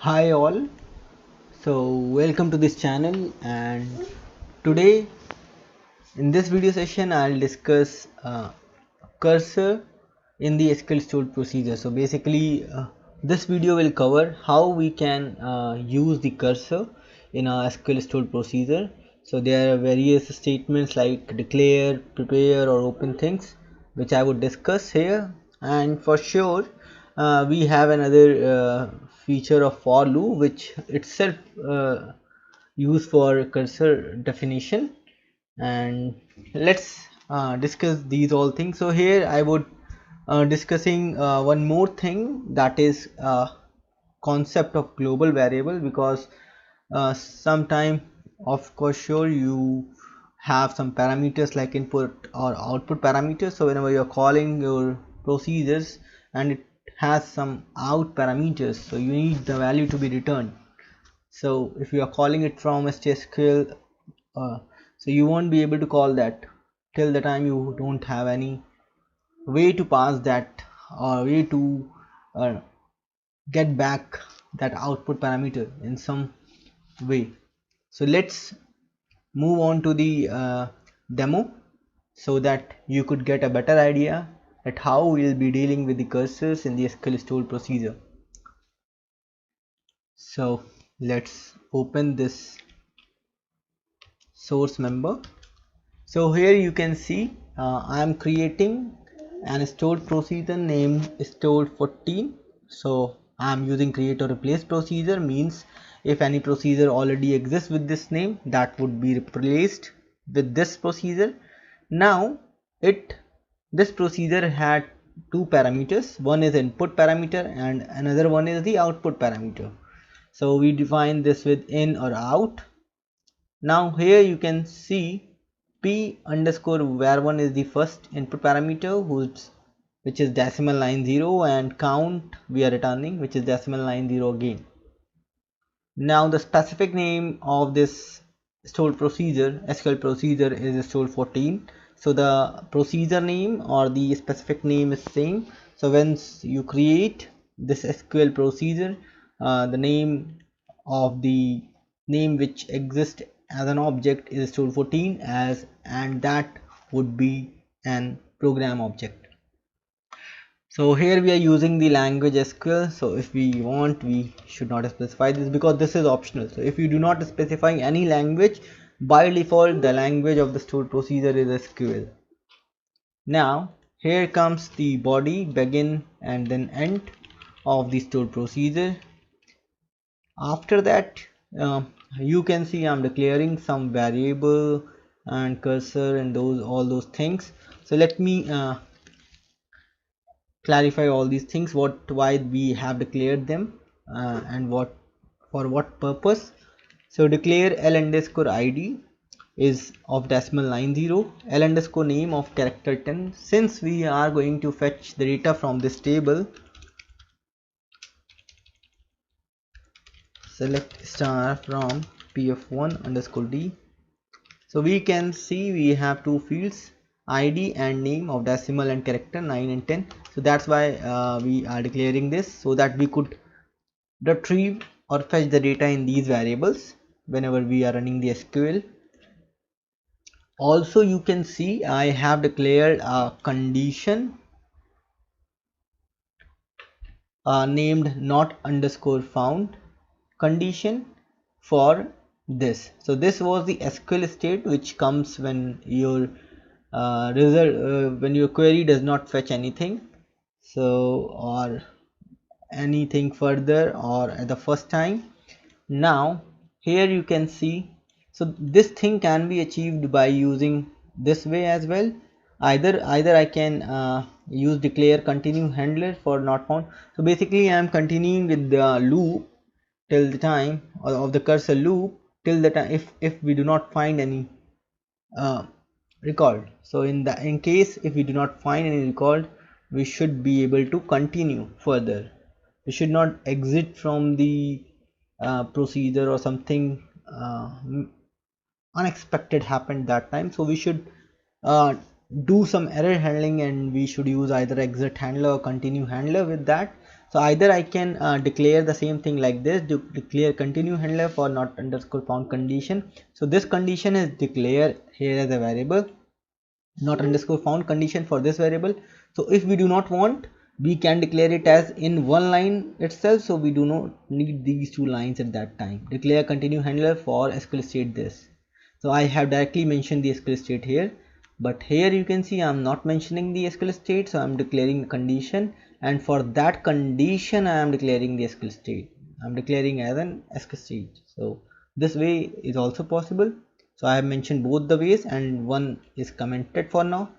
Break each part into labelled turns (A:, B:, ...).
A: Hi all, so welcome to this channel, and today in this video session I'll discuss cursor in the SQL stored procedure. So basically this video will cover how we can use the cursor in a SQL stored procedure. So there are various statements like declare, prepare or open things which I would discuss here, and for sure we have another feature of for loop which itself used for cursor definition, and let's discuss these all things. So here I would discussing one more thing, that is concept of global variable, because sometime of course sure you have some parameters like input or output parameters. So whenever you're calling your procedures and it has some out parameters, so you need the value to be returned. So if you are calling it from SQL, so you won't be able to call that till the time you don't have any way to pass that or way to uh, get back that output parameter in some way. So let's move on to the demo so that you could get a better idea at how we'll be dealing with the cursors in the SQL stored procedure. So let's open this source member. So here you can see I am creating an stored procedure named stored14. So I am using create or replace procedure, means if any procedure already exists with this name, that would be replaced with this procedure. Now this procedure had two parameters, one is input parameter and another one is the output parameter. So we define this with in or out. Now here you can see p underscore var1 is the first input parameter which is decimal line 0, and count we are returning, which is decimal line 0 again. Now the specific name of this stored procedure, SQL procedure, is stored14. So the procedure name or the specific name is same. So once you create this SQL procedure, the name of the name which exists as an object is stored14 as, and that would be an program object. So here we are using the language SQL. So if we want, we should not specify this because this is optional. So if you do not specify any language, by default the language of the stored procedure is SQL. Now here comes the body, begin and then end of the stored procedure. After that you can see I'm declaring some variable and cursor and all those things. So let me clarify all these things, why we have declared them and for what purpose. So declare l underscore id is of decimal line 0, l underscore name of character 10. Since we are going to fetch the data from this table, select star from pf1 underscore d. So we can see we have two fields, id and name of decimal and character 9 and 10. So that's why we are declaring this, so that we could retrieve or fetch the data in these variables whenever we are running the SQL. Also you can see I have declared a condition named not underscore found condition for this. So this was the SQL state which comes when your result when your query does not fetch anything, so or anything further or at the first time. Now here you can see, so this thing can be achieved by using this way as well. Either I can use declare continue handler for not found. So basically I am continuing with the loop till the time of the cursor loop till the time if we do not find any record. So in case if we do not find any record, we should be able to continue further. We should not exit from the procedure or something unexpected happened that time. So we should do some error handling and we should use either exit handler or continue handler with that. So either I can declare the same thing like this, declare continue handler for not underscore found condition. So this condition is declared here as a variable, not underscore found condition for this variable. So if we do not want, we can declare it as in one line itself, so we do not need these two lines at that time. Declare continue handler for SQL state this. So I have directly mentioned the SQL state here, but here you can see I'm not mentioning the SQL state, so I'm declaring condition, and for that condition I am declaring the SQL state. I'm declaring as an SQL state. So this way is also possible. So I have mentioned both the ways, and one is commented for now.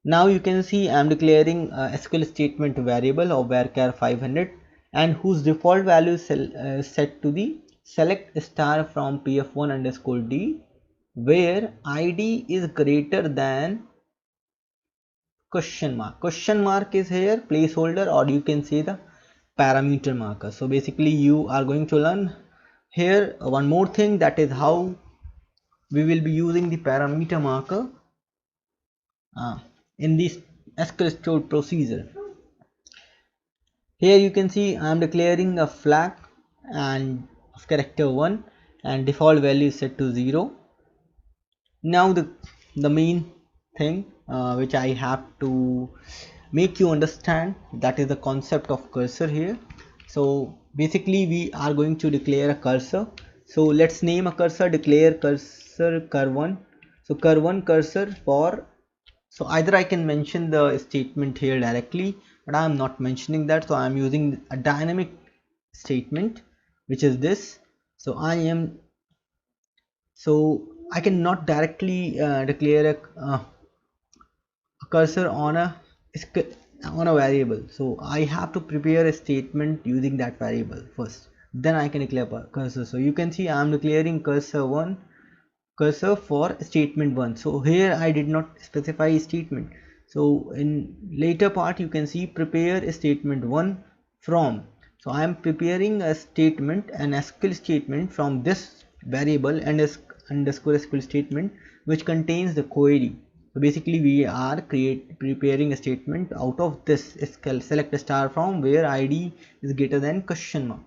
A: Now you can see I am declaring a SQL statement variable of varchar 500, and whose default value is set to the select star from pf1 underscore d, where id is greater than question mark. Question mark is here placeholder, or you can say the parameter marker. So basically you are going to learn here one more thing, that is how we will be using the parameter marker in this SQL stored procedure. Here you can see I am declaring a flag and of character 1, and default value is set to 0. Now the main thing which I have to make you understand, that is the concept of cursor here. So basically we are going to declare a cursor. So let's name a cursor, declare cursor cur1. So cur1 cursor for, so either I can mention the statement here directly, but I am not mentioning that, so I am using a dynamic statement, which is this. So I cannot directly declare a cursor on a variable. So I have to prepare a statement using that variable first, then I can declare cursor. So you can see I am declaring cursor for statement 1. So here I did not specify a statement. So in later part you can see prepare statement 1 from. So I am preparing a statement, an SQL statement from this variable and underscore SQL statement, which contains the query. So basically we are preparing a statement out of this select star from, where id is greater than question mark.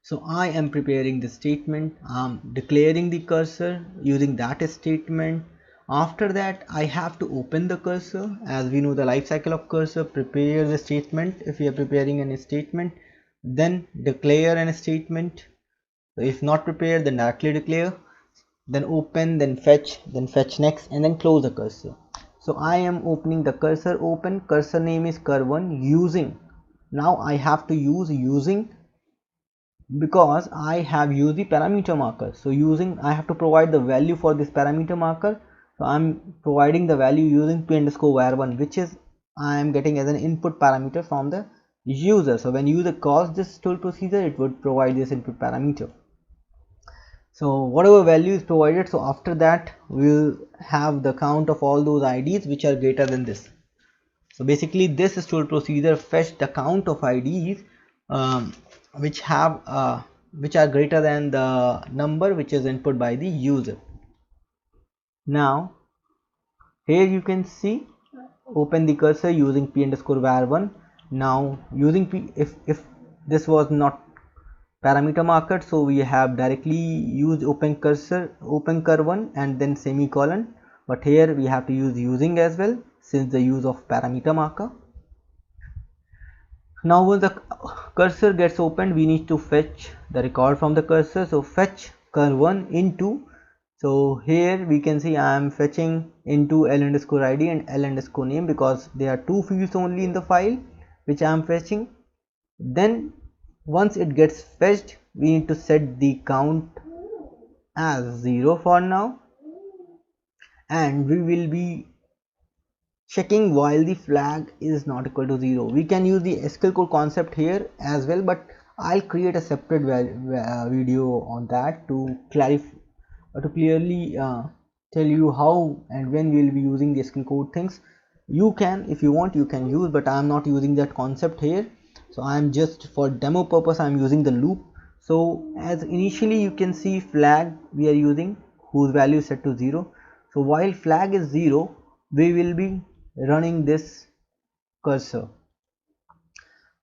A: So I am preparing the statement, I'm declaring the cursor using that statement. After that I have to open the cursor. As we know, the life cycle of cursor, prepare the statement if we are preparing a statement, then declare a statement. So if not prepared, then directly declare, then open, then fetch next, and then close the cursor. So I am opening the cursor, open, cursor name is cur1 using. Now I have to use using, because I have used the parameter marker. So using, I have to provide the value for this parameter marker. So I'm providing the value using p underscore var1, which is I am getting as an input parameter from the user. So when user calls this stored procedure, it would provide this input parameter. So whatever value is provided, so after that we'll have the count of all those IDs which are greater than this. So basically this stored procedure fetch the count of IDs which are greater than the number which is input by the user. Now here you can see open the cursor using p underscore var1. Now using p, if this was not parameter marker, so we have directly used open cur1 and then semicolon, but here we have to use using as well, since the use of parameter marker. Now when the cursor gets opened, we need to fetch the record from the cursor. So fetch cur1 into, so here we can see I am fetching into l underscore id and l underscore name, because there are two fields only in the file which I am fetching. Then once it gets fetched, we need to set the count as 0 for now, and we will be checking while the flag is not equal to 0. We can use the SQL code concept here as well, but I'll create a separate video on that to clarify, to clearly tell you how and when we will be using the SQL code things. You can, if you want, you can use, but I am not using that concept here. So I am just for demo purpose I am using the loop. So as initially you can see flag we are using, whose value is set to 0. So while flag is 0, we will be running this cursor.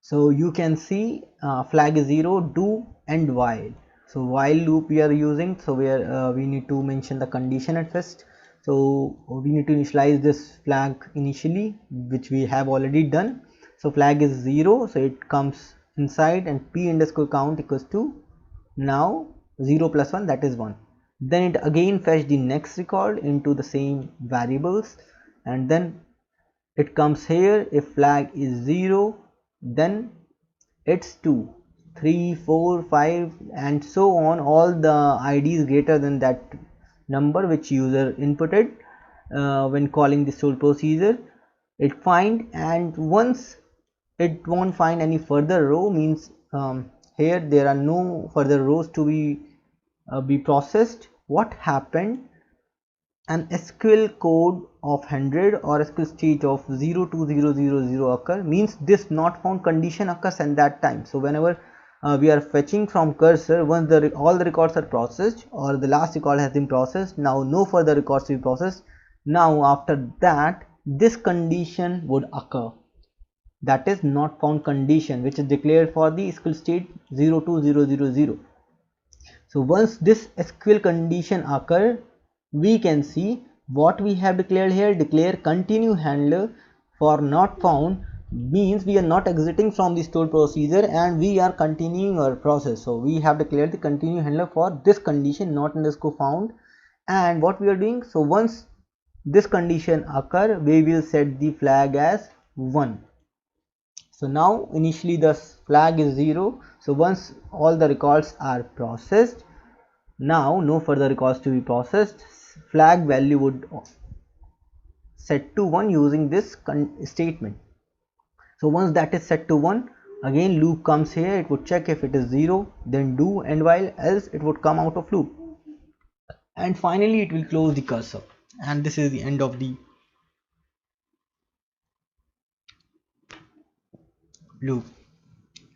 A: So you can see flag is 0, do and while. So while loop we are using, so where we need to mention the condition at first. So we need to initialize this flag initially, which we have already done. So flag is 0, so it comes inside, and p underscore count equals to now 0 plus 1, that is 1. Then it again fetch the next record into the same variables, and then it comes here. If flag is 0, then it's 2, 3, 4, 5 and so on, all the IDs greater than that number which user inputted when calling the stored procedure, it find. And once it won't find any further row, means here there are no further rows to be processed. What happened, an SQL code of 100 or SQL state of 02000 occur, means this not found condition occurs at that time. So whenever we are fetching from cursor, once all the records are processed or the last record has been processed, now no further records to be processed. Now after that this condition would occur, that is not found condition, which is declared for the SQL state 02000. So once this SQL condition occur, we can see what we have declared here. Declare continue handler for not found, means we are not exiting from the stored procedure and we are continuing our process. So we have declared the continue handler for this condition, not underscore found. And what we are doing, so once this condition occur, we will set the flag as 1. So now initially the flag is 0. So once all the records are processed, now no further records to be processed, flag value would set to 1 using this statement. So once that is set to 1, again loop comes here, it would check if it is 0, then do and while, else it would come out of loop, and finally it will close the cursor. And this is the end of the loop,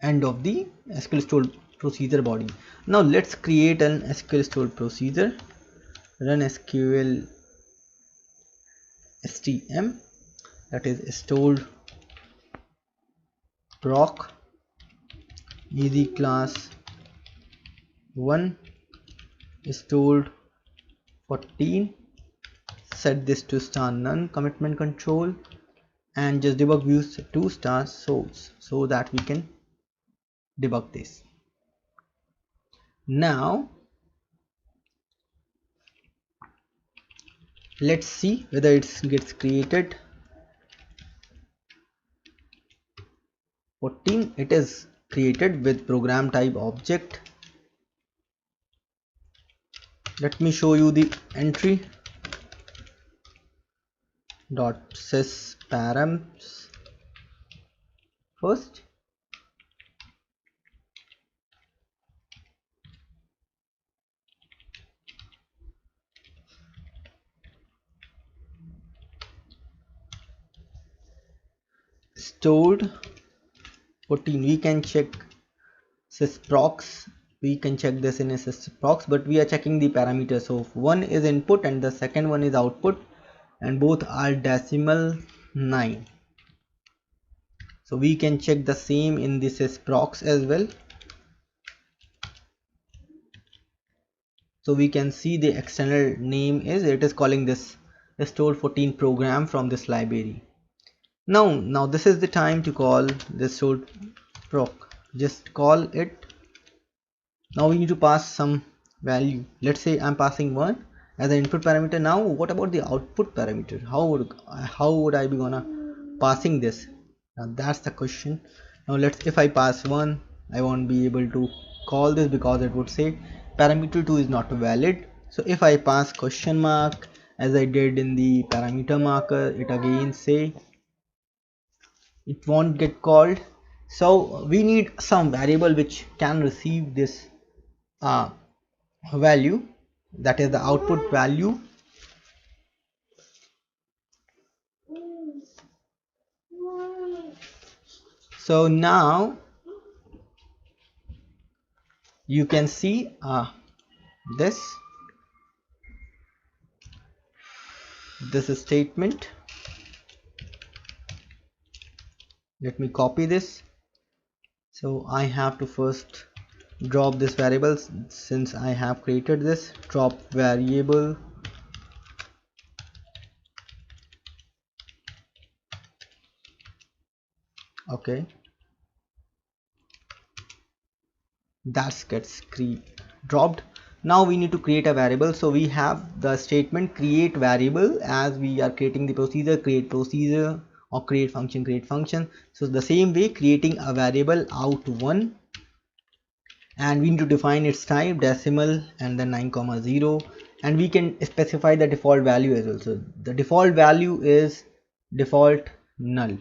A: end of the SQL stored procedure body. Now let's create an SQL stored procedure. Run SQL stm, that is stored proc easy class 1 stored 14, set this to star none commitment control, and just debug views 2 stars so that we can debug this. Now let's see whether it gets created. 14, it is created with program type object. Let me show you the entry dot sys params first. Stored 14, we can check sysprocs, we can check this in a sysprocs, but we are checking the parameters. So one is input and the second one is output, and both are decimal 9. So we can check the same in the sysprocs as well. So we can see the external name is, it is calling this stored 14 program from this library. Now this is the time to call this stored proc. Just call it. Now we need to pass some value. Let's say I'm passing 1 as an input parameter. Now what about the output parameter? How would I be gonna passing this? Now that's the question. Now if I pass 1, I won't be able to call this because it would say parameter 2 is not valid. So if I pass question mark as I did in the parameter marker, it again say it won't get called. So we need some variable which can receive this value, that is the output value. So now you can see this statement. Let me copy this So I have to first drop this variable since I have created this drop variable. Okay, that gets dropped. Now we need to create a variable, so we have the statement create variable as we are creating the procedure, create procedure, or create function. So the same way, creating a variable out1, and we need to define its type decimal and then 9,0, and we can specify the default value as well. So the default value is default null.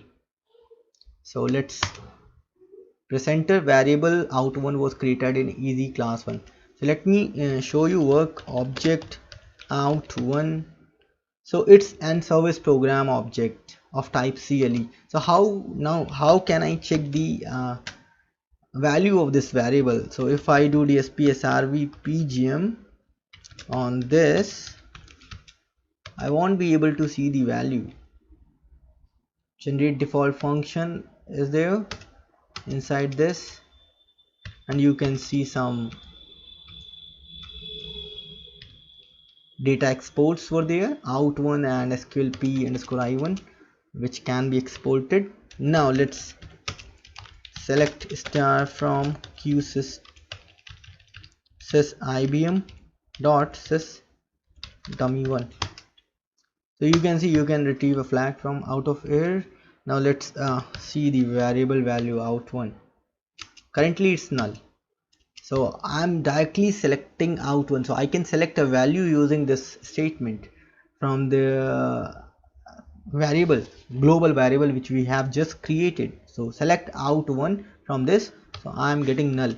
A: So let's presenter variable out1 was created in easy class 1. So let me show you work object out1. So it's an service program object of type CLE. So how can I check the value of this variable? So if I do dsp srv pgm on this, I won't be able to see the value. Generate default function is there inside this, and you can see some data exports were there, out1 and sqlp_i1, which can be exported. Now let's select star from qsys sys IBM dot sys dummy1. So you can see you can retrieve a flag from out of here. Now let's see the variable value out1. Currently it's null. So I'm directly selecting out1. So I can select a value using this statement from the variable, global variable which we have just created. So select out1 from this. So I'm getting null.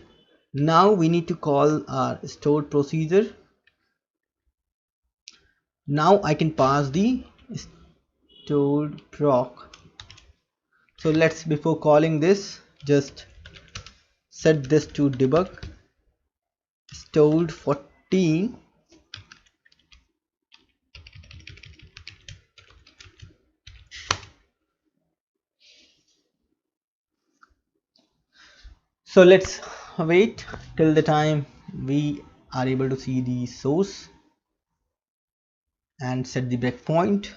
A: Now we need to call our stored procedure. Now I can pass the stored proc. So let's, before calling this, just set this to debug stored 14. So let's wait till the time we are able to see the source and set the breakpoint.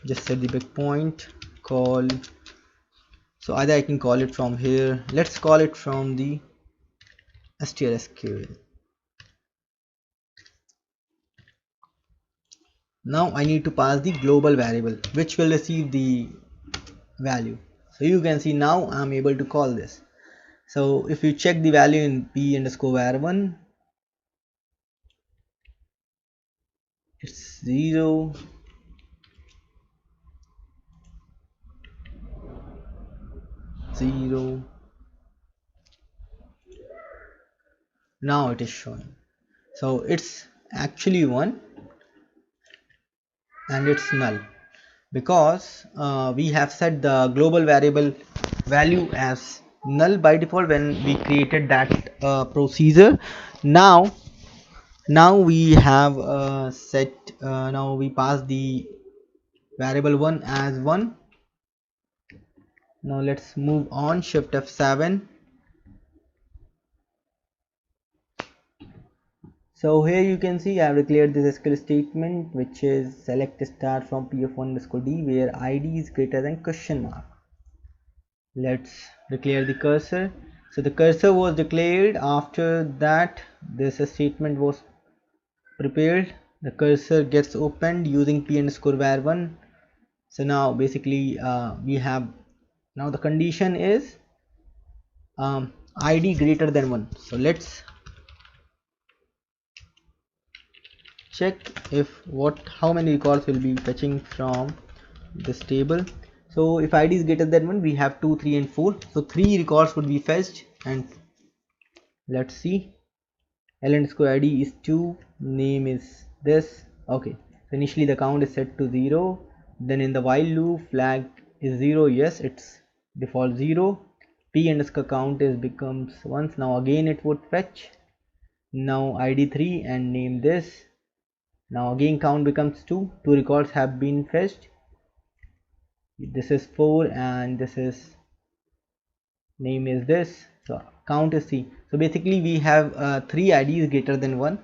A: Just set the breakpoint, call. So either I can call it from here. Let's call it from the SQL. Now I need to pass the global variable which will receive the value. So you can see now I'm able to call this. So if you check the value in p_var1, it's 0, 0. Now it is showing. So it's actually 1 and it's null because we have set the global variable value as null by default when we created that procedure. Now we have set now we pass the variable 1 as 1. Now let's move on, shift F7. So here you can see I have declared this SQL statement which is select star from pf1_d where id is greater than question mark. Let's declare the cursor. So the cursor was declared. After that this statement was prepared. The cursor gets opened using p_var1. So now basically we have, now the condition is id greater than 1. So let's check if how many records will be fetching from this table. So if id is greater than 1, we have 2, 3 and 4. So 3 records would be fetched, and let's see. l_id is 2, name is this. Okay, so initially the count is set to 0. Then in the while loop, flag is 0. Yes, it's default 0. p_count is becomes once. Now again it would fetch. Now id 3 and name this. Now again count becomes 2. 2 records have been fetched. This is 4 and this is name is this, so count is C. So basically we have 3 IDs greater than 1.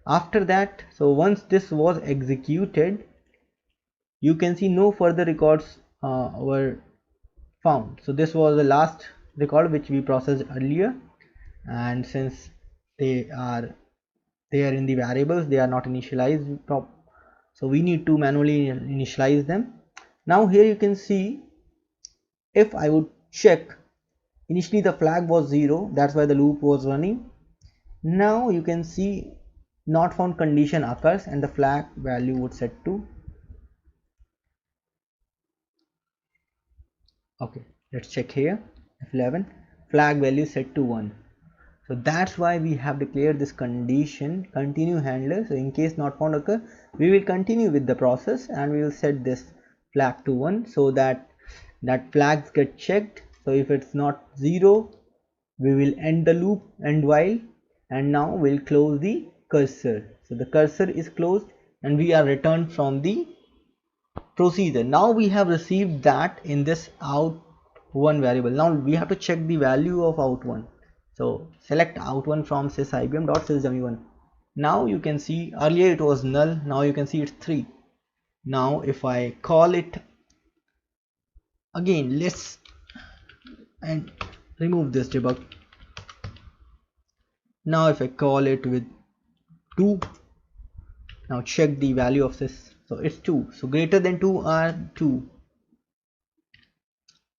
A: After that, so once this was executed, you can see no further records were found. So this was the last record which we processed earlier, and since they are there in the variables, they are not initialized so we need to manually initialize them. Now here you can see, if I would check, initially the flag was 0, that's why the loop was running. Now you can see not found condition occurs and the flag value would set to, okay, let's check here, F11, flag value set to 1. So that's why we have declared this condition continue handler. So in case not found occur, we will continue with the process and we will set this flag to 1 so that flags get checked. So if it's not 0, we will end the loop, end while, and now we'll close the cursor. So the cursor is closed and we are returned from the procedure. Now we have received that in this out1 variable. Now we have to check the value of out1. So select out1 from sys ibm.sysdummy1. Now you can see earlier it was null, now you can see it's 3. Now if I call it again, let's and remove this debug. Now if I call it with 2, now check the value of this. So it's 2. So greater than 2 are 2.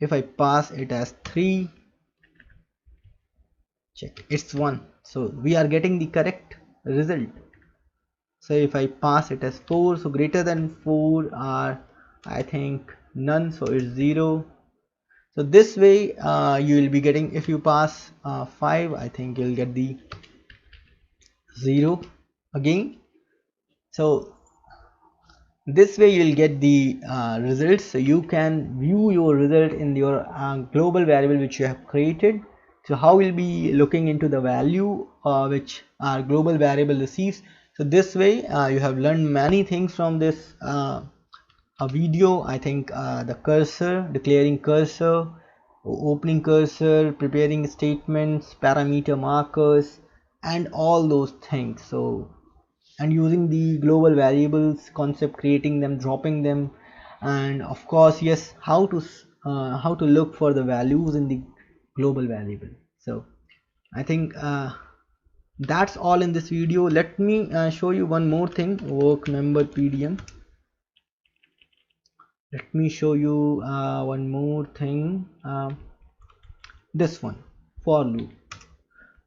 A: If I pass it as 3, check, it's 1. So we are getting the correct result. So if I pass it as 4, so greater than 4 are, I think, none, so it's 0. So this way you will be getting, if you pass 5, I think you'll get the 0 again. So this way you will get the results. So you can view your result in your global variable which you have created. So how we'll be looking into the value which our global variable receives. So this way you have learned many things from this a video. I think the cursor, declaring cursor, opening cursor, preparing statements, parameter markers, and all those things. So and using the global variables concept, creating them, dropping them, and of course, yes, how to look for the values in the global variable. So I think that's all in this video. Let me show you one more thing, work member PDM. Let me show you one more thing, this one, for loop.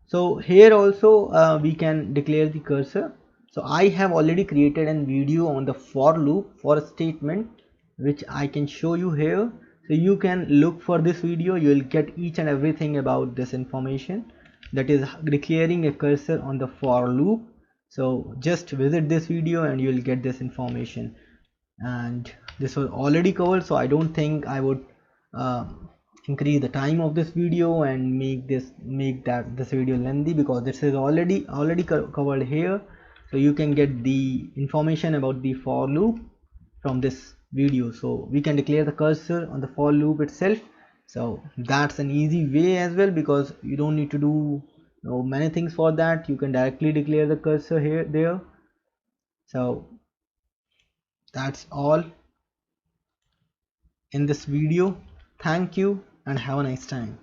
A: So here also we can declare the cursor. So I have already created a video on the for loop for a statement which I can show you here. So you can look for this video, you will get each and everything about this information, that is declaring a cursor on the for loop. So just visit this video and you will get this information. And this was already covered, so I don't think I would increase the time of this video and make this video lengthy, because this is already covered here. So you can get the information about the for loop from this video. So we can declare the cursor on the for loop itself. So that's an easy way as well, because you don't need to do many things for that. You can directly declare the cursor here, there. So that's all in this video. Thank you and have a nice time.